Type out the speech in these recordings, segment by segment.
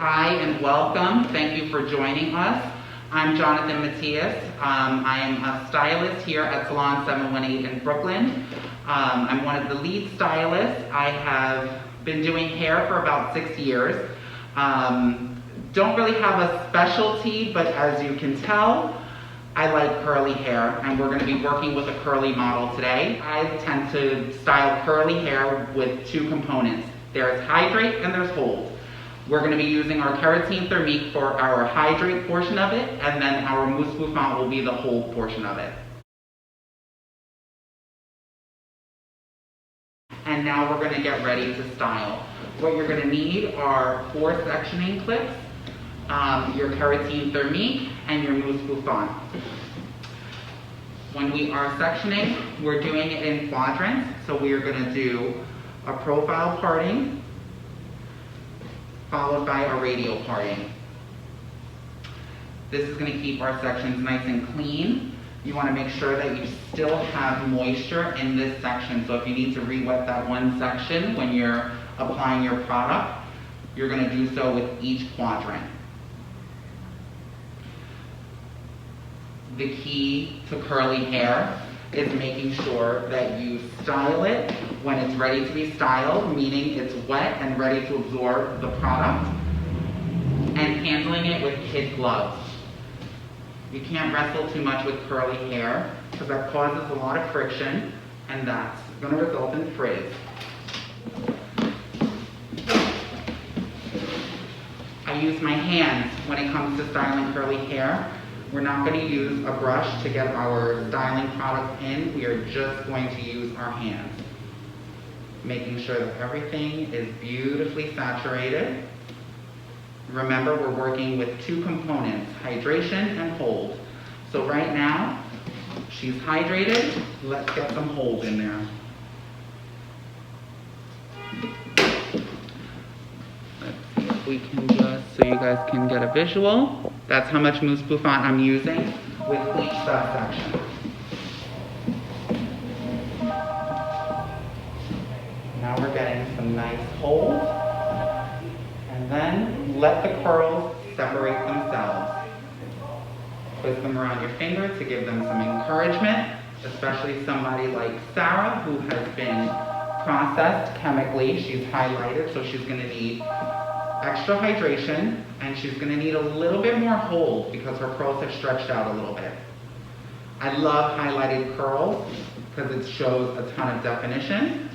Hi and welcome. Thank you for joining us. I'm Jonathan Matias. I am a stylist here at Salon 718 in Brooklyn. I'm one of the lead stylists. I have been doing hair for about 6 years. Don't really have a specialty, but as you can tell, I like curly hair, and we're going to be working with a curly model today. I tend to style curly hair with two components. There's hydrate and there's hold. We're going to be using our keratin thermique for our hydrate portion of it, and then our mousse bouffant will be the hold portion of it. And now we're going to get ready to style. What you're going to need are 4 sectioning clips, your keratin thermique, and your mousse bouffant. When we are sectioning, we're doing it in quadrants. So we are going to do a profile parting, followed by a radial parting. This is going to keep our sections nice and clean. You want to make sure that you still have moisture in this section. So if you need to re-wet that one section when you're applying your product, you're going to do so with each quadrant. The key to curly hair is making sure that you style it when it's ready to be styled, meaning it's wet and ready to absorb the product, and handling it with kid gloves. You can't wrestle too much with curly hair because that causes a lot of friction, and that's going to result in frizz. I use my hands when it comes to styling curly hair. We're not going to use a brush to get our styling product in. We are just going to use our hands, making sure that everything is beautifully saturated. Remember, we're working with two components, hydration and hold. So right now, she's hydrated. Let's get some hold in there. Let's see if we can just, so you guys can get a visual. That's how much mousse bouffant I'm using with each subsection. Now we're getting some nice hold. And then let the curls separate themselves. Twist them around your finger to give them some encouragement, especially somebody like Sarah, who has been processed chemically. She's highlighted, so she's going to need extra hydration, and she's going to need a little bit more hold because her curls have stretched out a little bit. I love highlighted curls because it shows a ton of definition.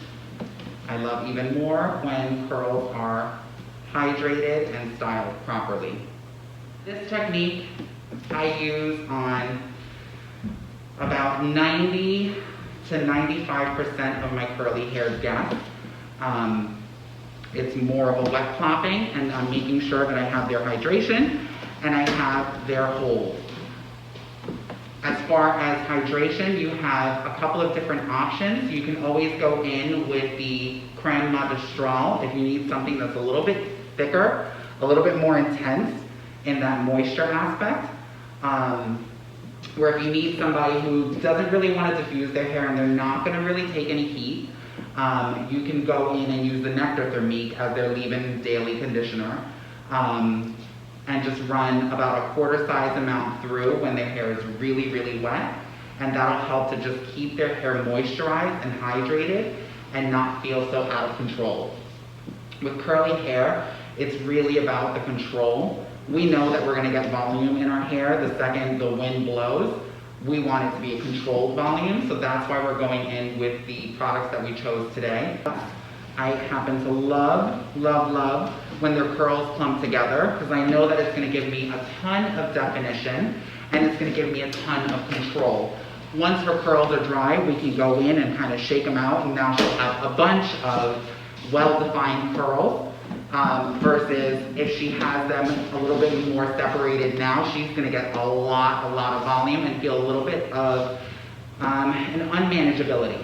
I love even more when curls are hydrated and styled properly. This technique I use on about 90 to 95% of my curly haired guests. It's more of a wet plopping, and I'm making sure that I have their hydration and I have their hold. As far as hydration, you have a couple of different options. You can always go in with the crème magistrale if you need something that's a little bit thicker, a little bit more intense in that moisture aspect. Where if you need somebody who doesn't really want to diffuse their hair and they're not going to really take any heat, you can go in and use the Nectar Thermique as their leave-in daily conditioner, and just run about a quarter size amount through when their hair is really, really wet, and that'll help to just keep their hair moisturized and hydrated and not feel so out of control. With curly hair, it's really about the control. We know that we're going to get volume in our hair the second the wind blows. We want it to be a controlled volume, so that's why we're going in with the products that we chose today. I happen to love, love, love when their curls clump together because I know that it's going to give me a ton of definition and it's going to give me a ton of control. Once her curls are dry, we can go in and kind of shake them out, and now she'll have a bunch of well-defined curls. Versus if she has them a little bit more separated now, she's going to get a lot of volume and feel a little bit of an unmanageability.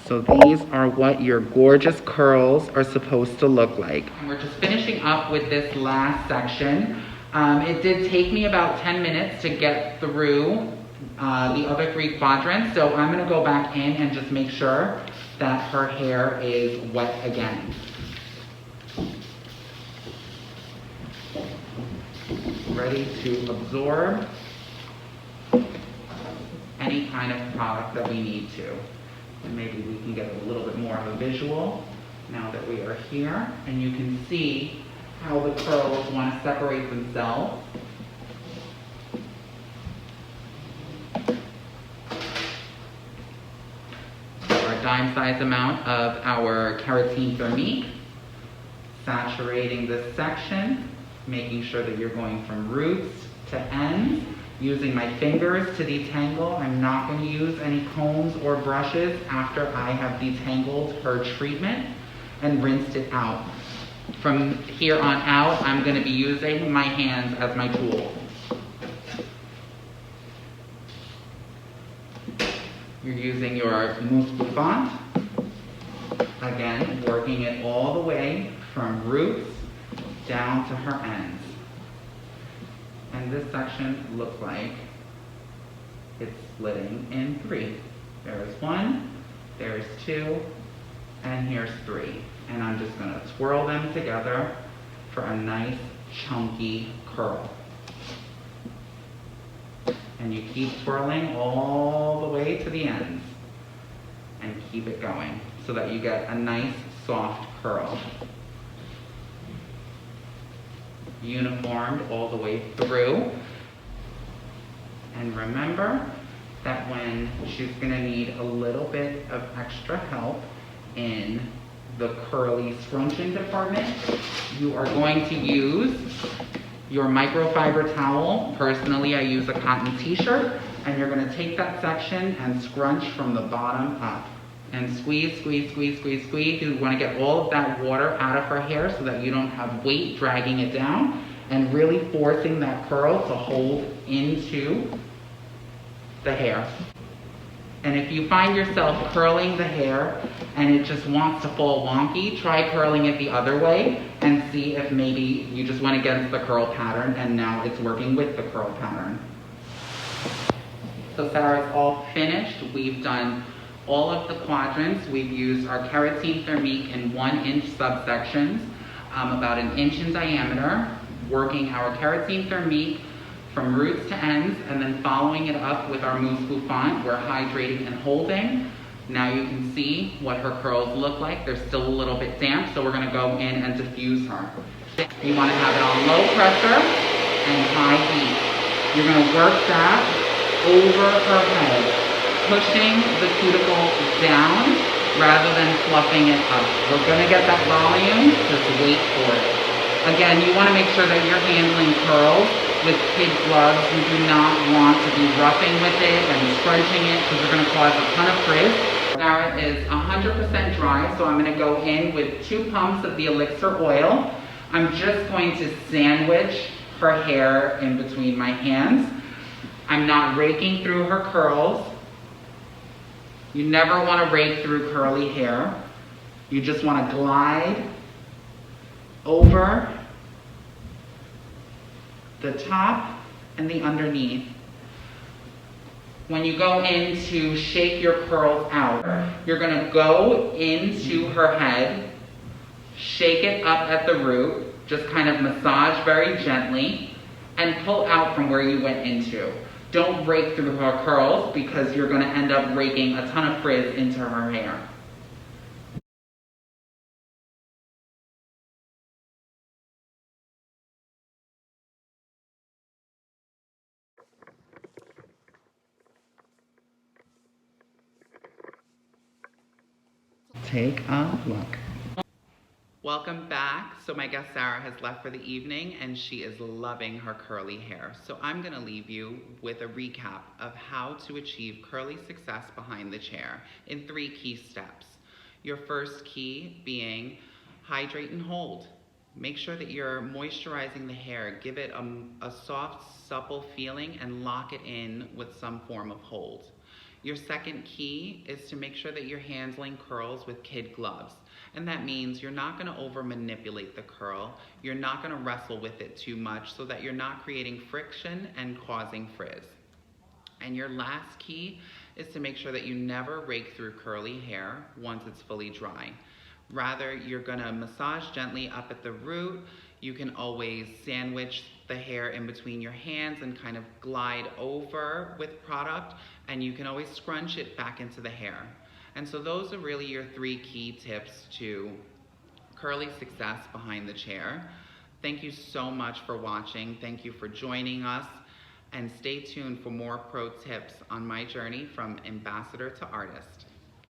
So these are what your gorgeous curls are supposed to look like. And we're just finishing up with this last section. It did take me about 10 minutes to get through the other 3 quadrants, so I'm going to go back in and just make sure that her hair is wet again. Ready to absorb any kind of product that we need to. And maybe we can get a little bit more of a visual now that we are here, and you can see how the curls want to separate themselves. Our dime size amount of our Keratin Thermique, saturating this section, making sure that you're going from roots to ends, using my fingers to detangle. I'm not going to use any combs or brushes after I have detangled her treatment and rinsed it out. From here on out, I'm going to be using my hands as my tool. You're using your mousse bouffant, again, working it all the way from roots down to her ends. And this section looks like it's splitting in 3. There's 1, there's 2, and here's 3. And I'm just going to twirl them together for a nice chunky curl. And you keep twirling all the way to the ends and keep it going so that you get a nice soft curl. Uniformed all the way through. And remember that when she's going to need a little bit of extra help in the curly scrunching department, you are going to use your microfiber towel. Personally, I use a cotton t-shirt, and you're going to take that section and scrunch from the bottom up. And squeeze, squeeze, squeeze, squeeze, squeeze. You want to get all of that water out of her hair so that you don't have weight dragging it down, and really forcing that curl to hold into the hair. And if you find yourself curling the hair and it just wants to fall wonky, try curling it the other way and see if maybe you just went against the curl pattern and now it's working with the curl pattern. So Sarah's all finished. We've done all of the quadrants. We've used our Keratin Thermique in 1-inch subsections, about 1 inch in diameter, working our Keratin Thermique from roots to ends, and then following it up with our mousse bouffant. We're hydrating and holding. Now you can see what her curls look like. They're still a little bit damp, so we're going to go in and diffuse her. You want to have it on low pressure and high heat. You're going to work that over her head, pushing the cuticle down rather than fluffing it up. We're going to get that volume, just wait for it. Again, you want to make sure that you're handling curls with kid gloves. You do not want to be roughing with it and scrunching it because you're going to cause a ton of frizz. Sarah is 100% dry, so I'm going to go in with 2 pumps of the elixir oil. I'm just going to sandwich her hair in between my hands. I'm not raking through her curls. You never want to rake through curly hair. You just want to glide over the top and the underneath. When you go in to shake your curls out, you're going to go into her head, shake it up at the root, just kind of massage very gently, and pull out from where you went into. Don't rake through her curls because you're going to end up raking a ton of frizz into her hair. Take a look. Welcome back. So my guest Sarah has left for the evening and she is loving her curly hair. So I'm going to leave you with a recap of how to achieve curly success behind the chair in 3 key steps. Your first key being hydrate and hold. Make sure that you're moisturizing the hair. Give it a soft, supple feeling and lock it in with some form of hold. Your second key is to make sure that you're handling curls with kid gloves. And that means you're not going to over manipulate the curl. You're not going to wrestle with it too much so that you're not creating friction and causing frizz. And your last key is to make sure that you never rake through curly hair once it's fully dry. Rather, you're gonna massage gently up at the root. You can always sandwich the hair in between your hands and kind of glide over with product, and you can always scrunch it back into the hair. And so those are really your 3 key tips to curly success behind the chair. Thank you so much for watching. Thank you for joining us, and stay tuned for more pro tips on my journey from ambassador to artist.